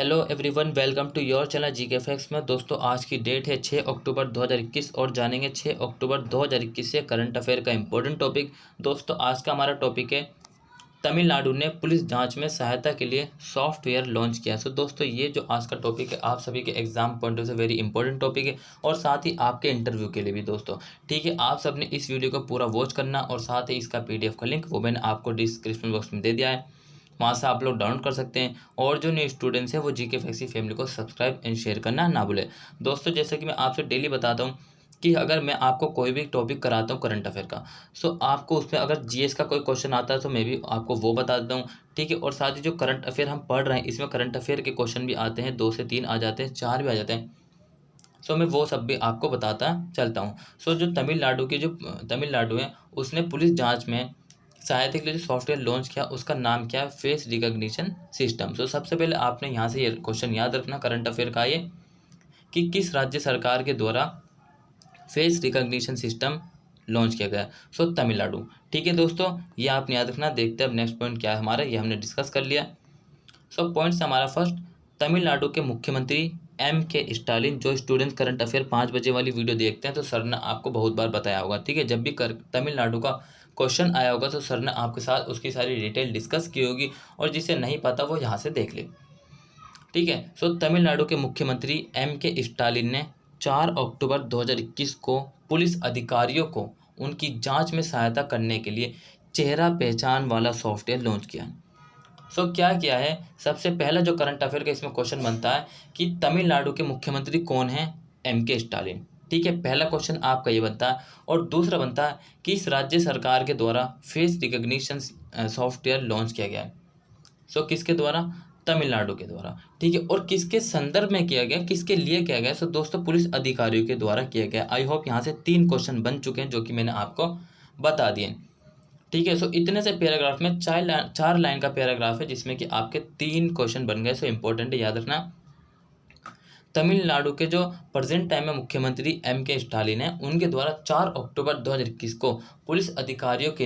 Hello everyone, welcome to your channel GK facts में। दोस्तों, आज की डेट है 6 अक्टूबर 2021 और जानेंगे 6 अक्टूबर 2021 से करंट अफेयर का इंपॉर्टेंट टॉपिक। दोस्तों, आज का हमारा टॉपिक है तमिलनाडु ने पुलिस जांच में सहायता के लिए सॉफ्टवेयर लॉन्च किया। सो दोस्तों, ये जो आज का टॉपिक है आप सभी के एग्जाम पॉइंट ऑफ से वेरी इंपॉर्टेंट टॉपिक है और साथ ही आपके इंटरव्यू के लिए भी। दोस्तों ठीक है, आप सब ने इस वीडियो को पूरा वॉच करना और साथ ही इसका पीडीएफ का लिंक वो मैंने आपको डिस्क्रिप्शन बॉक्स में दे दिया है, वहाँ से आप लोग डाउनलोड कर सकते हैं। और जो न्यू स्टूडेंट्स हैं वो जीके फैक्ट्स फैमिली को सब्सक्राइब एंड शेयर करना ना भूलें। दोस्तों, जैसे कि मैं आपसे डेली बताता हूँ कि अगर मैं आपको कोई भी टॉपिक कराता हूँ करंट अफेयर का, सो आपको उसमें अगर जीएस का कोई क्वेश्चन आता है तो मैं भी आपको वो बता देता हूँ। ठीक है, और साथ ही जो करंट अफेयर हम पढ़ रहे हैं इसमें करंट अफेयर के क्वेश्चन भी आते हैं, 2 से 3 आ जाते हैं, 4 भी आ जाते हैं। सो मैं वो सब भी आपको बताता चलता हूँ। सो जो तमिलनाडु है उसने पुलिस जांच में सहायता के लिए जो सॉफ्टवेयर लॉन्च किया उसका नाम क्या है? Face recognition system. सो सबसे पहले आपने यहाँ से ये क्वेश्चन याद रखना करंट अफेयर का ये कि किस राज्य सरकार के द्वारा फेस रिकॉग्निशन सिस्टम लॉन्च किया गया। सो तमिलनाडु। ठीक है दोस्तों, ये आपने याद रखना। देखते हैं अब नेक्स्ट पॉइंट क्या है हमारा, ये हमने डिस्कस कर लिया। सो पॉइंट्स हमारा फर्स्ट, तमिलनाडु के मुख्यमंत्री एम के स्टालिन। जो स्टूडेंट्स करंट अफेयर 5 बजे वाली वीडियो देखते हैं तो सर ने आपको बहुत बार बताया होगा। ठीक है, जब भी तमिलनाडु का क्वेश्चन आया होगा तो सर ने आपके साथ उसकी सारी डिटेल डिस्कस की होगी और जिसे नहीं पता वो यहाँ से देख ले। ठीक है, सो तमिलनाडु के मुख्यमंत्री एम के स्टालिन ने 4 अक्टूबर 2021 को पुलिस अधिकारियों को उनकी जांच में सहायता करने के लिए चेहरा पहचान वाला सॉफ्टवेयर लॉन्च किया। सो क्या किया है? सबसे पहला जो करंट अफेयर का इसमें क्वेश्चन बनता है कि तमिलनाडु के मुख्यमंत्री कौन है? एम के स्टालिन। ठीक है, पहला क्वेश्चन आपका ये बनता है। और दूसरा बनता है कि इस राज्य सरकार के द्वारा फेस रिकॉग्निशन सॉफ्टवेयर लॉन्च किया गया है। सो किसके द्वारा? तमिलनाडु के द्वारा। ठीक है, और किसके संदर्भ में किया गया, किसके लिए किया गया? सो दोस्तों, पुलिस अधिकारियों के द्वारा किया गया। आई होप यहाँ से 3 क्वेश्चन बन चुके हैं जो कि मैंने आपको बता दिए। ठीक है, सो इतने से पैराग्राफ में 4 लाइन का पैराग्राफ है जिसमें कि आपके 3 क्वेश्चन बन गए। सो इंपॉर्टेंट है, याद रखना। तमिलनाडु के जो प्रेजेंट टाइम में मुख्यमंत्री एम के स्टालिन है उनके द्वारा 4 अक्टूबर 2021 को पुलिस अधिकारियों के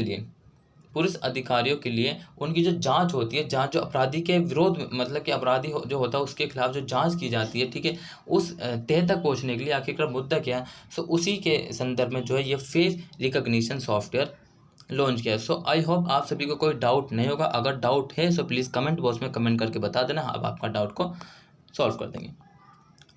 लिए उनकी जो जांच होती है, जांच जो अपराधी के विरोध में, मतलब कि अपराधी जो होता है उसके खिलाफ जो जांच की जाती है, ठीक है, उस तह तक पहुंचने के लिए आखिरकार मुद्दा क्या है, सो उसी के संदर्भ में जो है ये फेस रिकॉग्निशन सॉफ्टवेयर लॉन्च किया। सो आई होप आप सभी को कोई डाउट नहीं होगा। अगर डाउट है सो प्लीज़ कमेंट बॉक्स में कमेंट करके बता देना, अब आपका डाउट को सॉल्व कर देंगे।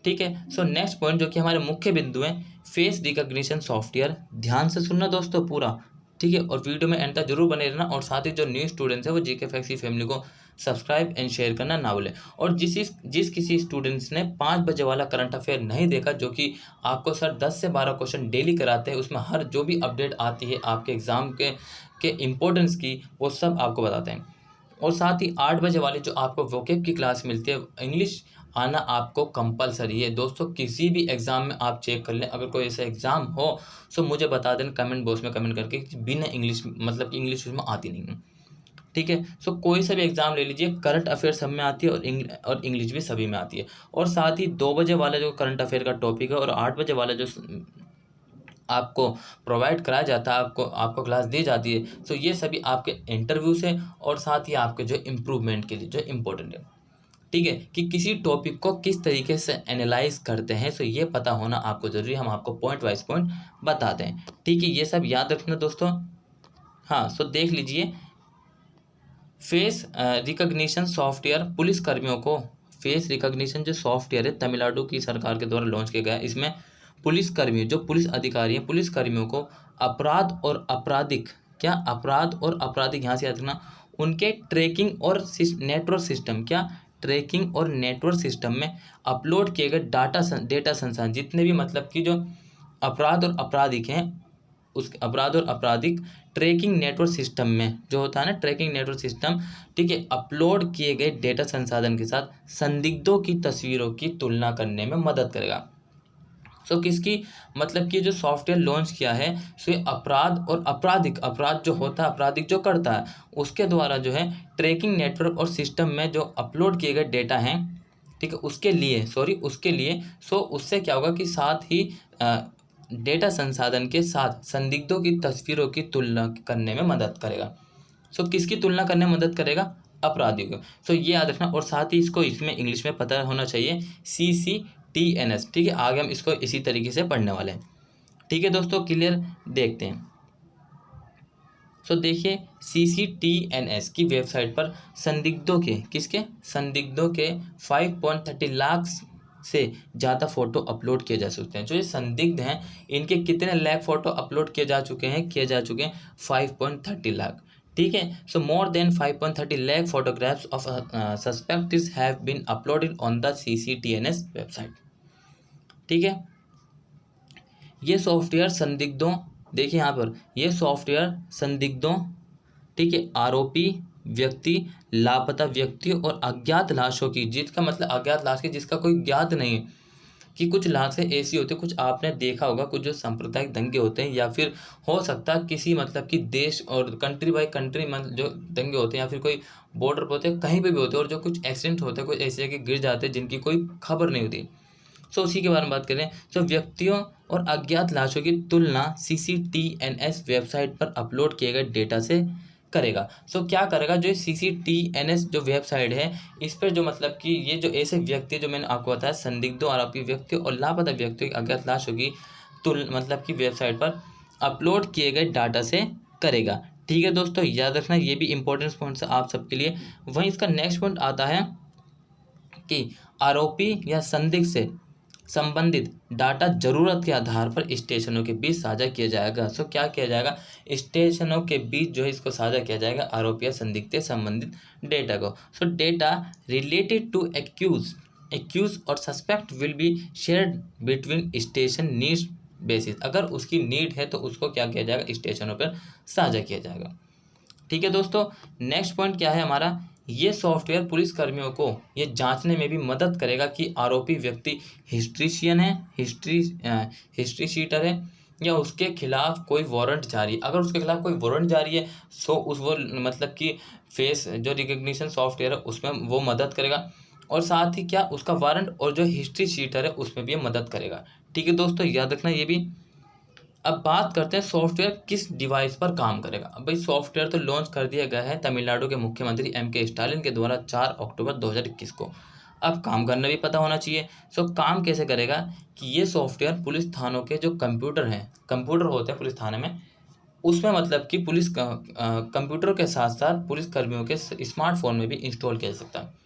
ठीक है, सो नेक्स्ट पॉइंट जो कि हमारे मुख्य बिंदु हैं, फेस रिकॉग्निशन सॉफ्टवेयर। ध्यान से सुनना दोस्तों पूरा, ठीक है, और वीडियो में एंड तक जरूर बने रहना। और साथ ही जो न्यू स्टूडेंट्स हैं वो जीके फैक्ट्स फैमिली को सब्सक्राइब एंड शेयर करना ना भूलें। और जिस किसी स्टूडेंट्स ने 5 बजे वाला करंट अफेयर नहीं देखा, जो कि आपको सर 10 से 12 क्वेश्चन डेली कराते हैं, उसमें हर जो भी अपडेट आती है आपके एग्जाम के इम्पोर्टेंस की वो सब आपको बताते हैं। और साथ ही 8 बजे वाली जो आपको वोकेब की क्लास मिलती है, इंग्लिश आना आपको कंपलसरी है। दोस्तों, किसी भी एग्ज़ाम में आप चेक कर लें, अगर कोई ऐसा एग्ज़ाम हो सो मुझे बता दें कमेंट बॉक्स में कमेंट करके कि बिना इंग्लिश, मतलब कि इंग्लिश उसमें आती नहीं है। ठीक है, सो कोई सा भी एग्ज़ाम ले लीजिए, करंट अफेयर सब में आती है और इंग्लिश भी सभी में आती है। और साथ ही 2 बजे वाला जो करंट अफेयर का टॉपिक है और 8 बजे वाला जो आपको प्रोवाइड कराया जाता है, आपको क्लास दी जाती है, सो ये सभी आपके इंटरव्यू से और साथ ही आपके जो इम्प्रूवमेंट के लिए जो इम्पोर्टेंट है। ठीक है, कि किसी टॉपिक को किस तरीके से एनालाइज करते हैं, सो ये पता होना आपको ज़रूरी है। हम आपको पॉइंट वाइज पॉइंट बताते हैं। ठीक है, ये सब याद रखना दोस्तों। हाँ, सो देख लीजिए, फेस रिकॉग्निशन सॉफ्टवेयर पुलिस कर्मियों को, फेस रिकॉग्निशन जो सॉफ्टवेयर है तमिलनाडु की सरकार के द्वारा लॉन्च किया गया है। इसमें पुलिस कर्मियों, जो पुलिस अधिकारी हैं, पुलिस कर्मियों को अपराध और आपराधिक, क्या अपराध और आपराधिक, यहाँ से याद रखना, उनके ट्रैकिंग और नेटवर्क सिस्टम, क्या ट्रैकिंग और नेटवर्क सिस्टम में अपलोड किए गए डेटा संसाधन, जितने भी मतलब कि जो अपराध और आपराधिक हैं, उस अपराध और आपराधिक ट्रैकिंग नेटवर्क सिस्टम में जो होता है ना, ट्रैकिंग नेटवर्क सिस्टम, ठीक है, अपलोड किए गए डेटा संसाधन के साथ संदिग्धों की तस्वीरों की तुलना करने में मदद करेगा। सो किसकी, मतलब कि जो सॉफ्टवेयर लॉन्च किया है सो ये अपराध और आपराधिक, अपराध जो होता है, आपराधिक जो करता है उसके द्वारा जो है ट्रैकिंग नेटवर्क और सिस्टम में जो अपलोड किए गए डेटा हैं, ठीक है, उसके लिए सो उससे क्या होगा कि साथ ही डेटा संसाधन के साथ संदिग्धों की तस्वीरों की तुलना करने में मदद करेगा। सो किसकी तुलना करने में मदद करेगा? अपराधियों को। सो ये याद रखना, और साथ ही इसको इसमें इंग्लिश में पता होना चाहिए CCTNS, ठीक है। आगे हम इसको इसी तरीके से पढ़ने वाले हैं, ठीक है दोस्तों, क्लियर। देखते हैं। सो देखिए CCTNS की वेबसाइट पर संदिग्धों के, किसके, संदिग्धों के 5.30 लाख से ज़्यादा फ़ोटो अपलोड किए जा सकते हैं। जो ये संदिग्ध हैं इनके कितने लाख फ़ोटो अपलोड किए जा चुके हैं, 5.30 लाख, ठीक है। So more than 5.30 lakh photographs of suspects have been uploaded on the CCTNS website, ठीक है। ये सॉफ्टवेयर संदिग्धों, देखिए यहाँ पर, ये सॉफ्टवेयर संदिग्धों, ठीक है, आरोपी व्यक्ति, लापता व्यक्ति और अज्ञात लाशों की, जिसका मतलब अज्ञात लाश की जिसका कोई ज्ञात नहीं है, कि कुछ लाशें ऐसी होती है, कुछ आपने देखा होगा, कुछ जो सांप्रदायिक दंगे होते हैं, या फिर हो सकता है किसी मतलब कि देश और कंट्री बाय कंट्री जो दंगे होते हैं, या फिर कोई बॉर्डर पर होते हैं, कहीं पे भी होते हैं, और जो कुछ एक्सीडेंट होते हैं, कुछ ऐसी जगह गिर जाते हैं जिनकी कोई खबर नहीं होती। सो उसी के बारे में बात करें। सो व्यक्तियों और अज्ञात लाशों की तुलना CCTNS वेबसाइट पर अपलोड किए गए डेटा से करेगा। सो क्या करेगा, जो CCTNS जो वेबसाइट है, इस पर जो मतलब कि ये जो ऐसे व्यक्ति जो मैंने आपको बताया, संदिग्धों, आरोपी व्यक्ति और लापता व्यक्तियों की अज्ञात लाशों की मतलब कि वेबसाइट पर अपलोड किए गए डाटा से करेगा, ठीक है दोस्तों, याद रखना, ये भी इंपॉर्टेंट पॉइंट्स है आप सबके लिए। वहीं इसका नेक्स्ट पॉइंट आता है कि आरोपी या संदिग्ध से संबंधित डाटा जरूरत के आधार पर स्टेशनों के बीच साझा किया जाएगा। सो क्या किया जाएगा, स्टेशनों के बीच जो है इसको साझा किया जाएगा, आरोपी या संदिग्ध से संबंधित डेटा को। So data related to accused और suspect will be shared between station needs basis. अगर उसकी नीड है तो उसको क्या किया जाएगा, स्टेशनों पर साझा किया जाएगा, ठीक है दोस्तों। नेक्स्ट पॉइंट क्या है हमारा, ये सॉफ्टवेयर पुलिस कर्मियों को ये जांचने में भी मदद करेगा कि आरोपी व्यक्ति हिस्ट्रीशियन है, हिस्ट्री शीटर है, या उसके खिलाफ कोई वारंट जारी। अगर उसके खिलाफ कोई वारंट जारी है सो उस वो मतलब कि फेस जो रिकग्निशन सॉफ्टवेयर है उसमें वो मदद करेगा, और साथ ही क्या उसका वारंट और जो हिस्ट्री शीटर है उसमें भी ये मदद करेगा, ठीक है दोस्तों, याद रखना ये भी। अब बात करते हैं सॉफ्टवेयर किस डिवाइस पर काम करेगा। अब भाई सॉफ्टवेयर तो लॉन्च कर दिया गया है तमिलनाडु के मुख्यमंत्री MK स्टालिन के द्वारा 4 अक्टूबर 2021 को। अब काम करना भी पता होना चाहिए। सो काम कैसे करेगा कि ये सॉफ्टवेयर पुलिस थानों के जो कंप्यूटर हैं, कंप्यूटर होते हैं पुलिस थाने में, उसमें मतलब कि पुलिस कंप्यूटर के साथ साथ पुलिस कर्मियों के स्मार्टफोन में भी इंस्टॉल किया जा सकता है।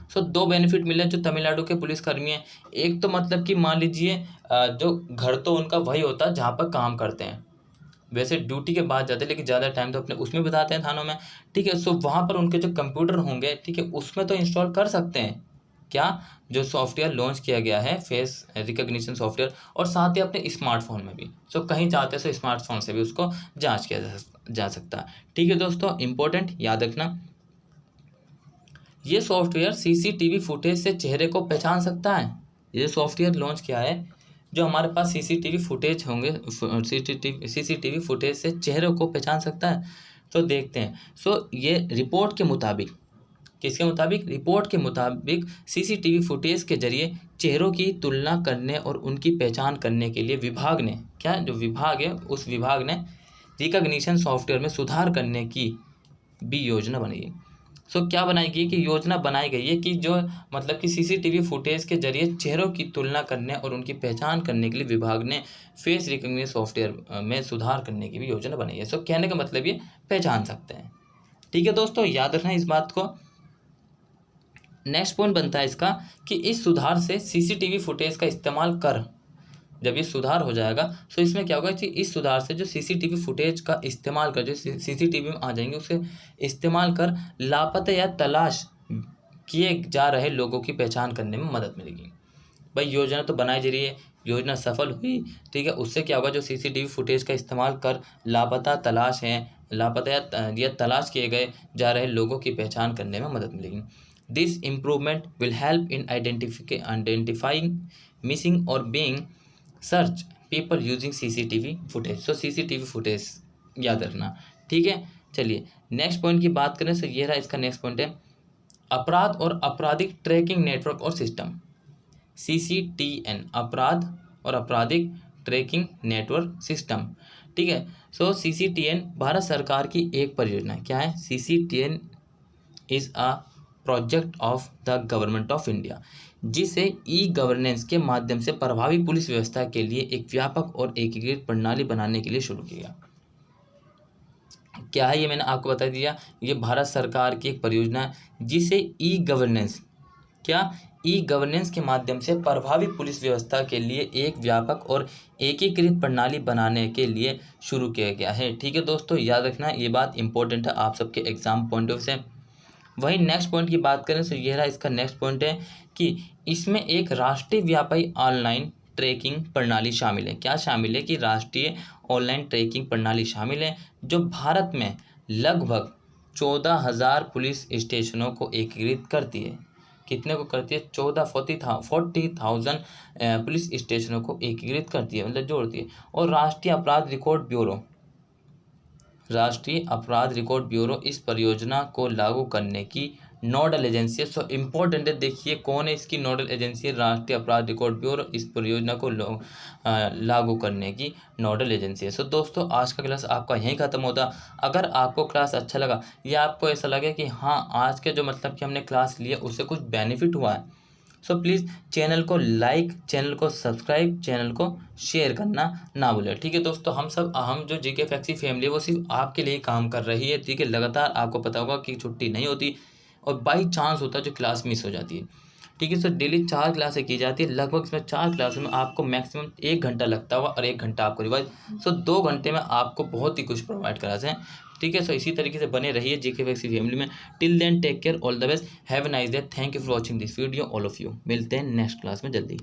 सो दो बेनिफिट मिले जो तमिलनाडु के पुलिसकर्मी हैं। एक तो मतलब कि मान लीजिए जो घर तो उनका वही होता है जहाँ पर काम करते हैं, वैसे ड्यूटी के बाद जाते हैं लेकिन ज़्यादा टाइम तो अपने उसमें बिताते हैं थानों में, ठीक है। सो वहाँ पर उनके जो कंप्यूटर होंगे, ठीक है, उसमें तो इंस्टॉल कर सकते हैं क्या, जो सॉफ्टवेयर लॉन्च किया गया है फेस रिकग्निशन सॉफ्टवेयर, और साथ ही अपने स्मार्टफोन में भी। सो कहीं जाते हैं तो स्मार्टफोन से भी उसको जाँच किया जा सकता है, ठीक है दोस्तों, इंपॉर्टेंट याद रखना। ये सॉफ्टवेयर CCTV फुटेज से चेहरे को पहचान सकता है। ये सॉफ्टवेयर लॉन्च किया है, जो हमारे पास CCTV फुटेज होंगे, CCTV फुटेज से चेहरे को पहचान सकता है। तो देखते हैं। सो ये रिपोर्ट के मुताबिक, किसके मुताबिक, रिपोर्ट के मुताबिक CCTV फुटेज के जरिए चेहरों की तुलना करने और उनकी पहचान करने के लिए विभाग ने, क्या जो विभाग है उस विभाग ने रिकग्निशन सॉफ्टवेयर में सुधार करने की भी योजना बनाई। सो क्या बनाई गई कि योजना बनाई गई है कि जो मतलब कि CCTV फुटेज के जरिए चेहरों की तुलना करने और उनकी पहचान करने के लिए विभाग ने फेस रिकग्निशन सॉफ्टवेयर में सुधार करने की भी योजना बनाई है। सो कहने का मतलब ये पहचान सकते हैं, ठीक है दोस्तों, याद रखना इस बात को। नेक्स्ट पॉइंट बनता है इसका कि इस सुधार से CCTV फुटेज का इस्तेमाल कर, जब ये सुधार हो जाएगा तो इसमें क्या होगा कि इस सुधार से जो CCTV फुटेज का इस्तेमाल कर, जो CCTV में आ जाएंगे उसे इस्तेमाल कर लापता या तलाश किए जा रहे लोगों की पहचान करने में मदद मिलेगी। भाई योजना तो बनाई जा रही है, योजना सफल हुई, ठीक है, उससे क्या होगा, जो CCTV फुटेज का इस्तेमाल कर लापता तलाश हैं, लापता या तलाश किए गए जा रहे लोगों की पहचान करने में मदद मिलेगी। This improvement will help in identifying missing और being search people using CCTV footage. So CCTV footage याद रखना, ठीक है। चलिए नेक्स्ट पॉइंट की बात करें। सो ये रहा इसका नेक्स्ट पॉइंट है अपराध और आपराधिक ट्रैकिंग नेटवर्क और सिस्टम, CCTN, अपराध और आपराधिक ट्रैकिंग नेटवर्क सिस्टम, ठीक है। सो CCTN भारत सरकार की एक परियोजना, क्या है, CCTN is a project of the government of India, जिसे ई गवर्नेंस के माध्यम से प्रभावी पुलिस व्यवस्था के लिए एक व्यापक और एकीकृत प्रणाली बनाने के लिए शुरू किया। क्या है ये मैंने आपको बता दिया, ये भारत सरकार की एक परियोजना है जिसे ई गवर्नेंस, क्या, ई गवर्नेंस के माध्यम से प्रभावी पुलिस व्यवस्था के लिए एक व्यापक और एकीकृत प्रणाली बनाने के लिए शुरू किया गया है। ठीक है दोस्तों, याद रखना ये बात इंपॉर्टेंट है आप सबके एग्जाम पॉइंट ऑफ से। वही नेक्स्ट पॉइंट की बात करें तो ये रहा इसका नेक्स्ट पॉइंट है कि इसमें एक राष्ट्रीय व्यापी ऑनलाइन ट्रैकिंग प्रणाली शामिल है। क्या शामिल है कि राष्ट्रीय ऑनलाइन ट्रैकिंग प्रणाली शामिल है जो भारत में लगभग 14,000 पुलिस स्टेशनों को एकीकृत करती है। कितने को करती है? 40,000 पुलिस स्टेशनों को एकीकृत करती है, मतलब जोड़ती है। और राष्ट्रीय अपराध रिकॉर्ड ब्यूरो इस परियोजना को लागू करने की नोडल एजेंसी है। सो इम्पोर्टेंट है, देखिए कौन है इसकी नोडल एजेंसी है? राष्ट्रीय अपराध रिकॉर्ड ब्यूरो इस परियोजना को लागू करने की नोडल एजेंसी है। सो दोस्तों, आज का क्लास आपका यहीं खत्म होता। अगर आपको क्लास अच्छा लगा या आपको ऐसा लगे कि हाँ आज के जो मतलब कि हमने क्लास लिया उससे कुछ बेनिफिट हुआ है, सो प्लीज़ चैनल को लाइक, चैनल को सब्सक्राइब, चैनल को शेयर करना ना भूलें। ठीक है दोस्तों, हम जो जीके फैक्सी फैमिली है वो सिर्फ आपके लिए काम कर रही है। ठीक है, लगातार आपको पता होगा कि छुट्टी नहीं होती और बाई चांस होता है जो क्लास मिस हो जाती है। ठीक है, सो डेली 4 क्लासें की जाती है। लगभग इसमें 4 क्लासों में आपको मैक्सिमम 1 घंटा लगता होगा और 1 घंटा आपको रिवाइज, सो 2 घंटे में आपको बहुत ही कुछ प्रोवाइड कराते हैं। ठीक है, सो इसी तरीके से बने रहिए जीके फैक्सी फैमिली में। Till then take care, all the best, have a nice day, thank you for watching this video all of you. मिलते हैं नेक्स्ट क्लास में जल्दी।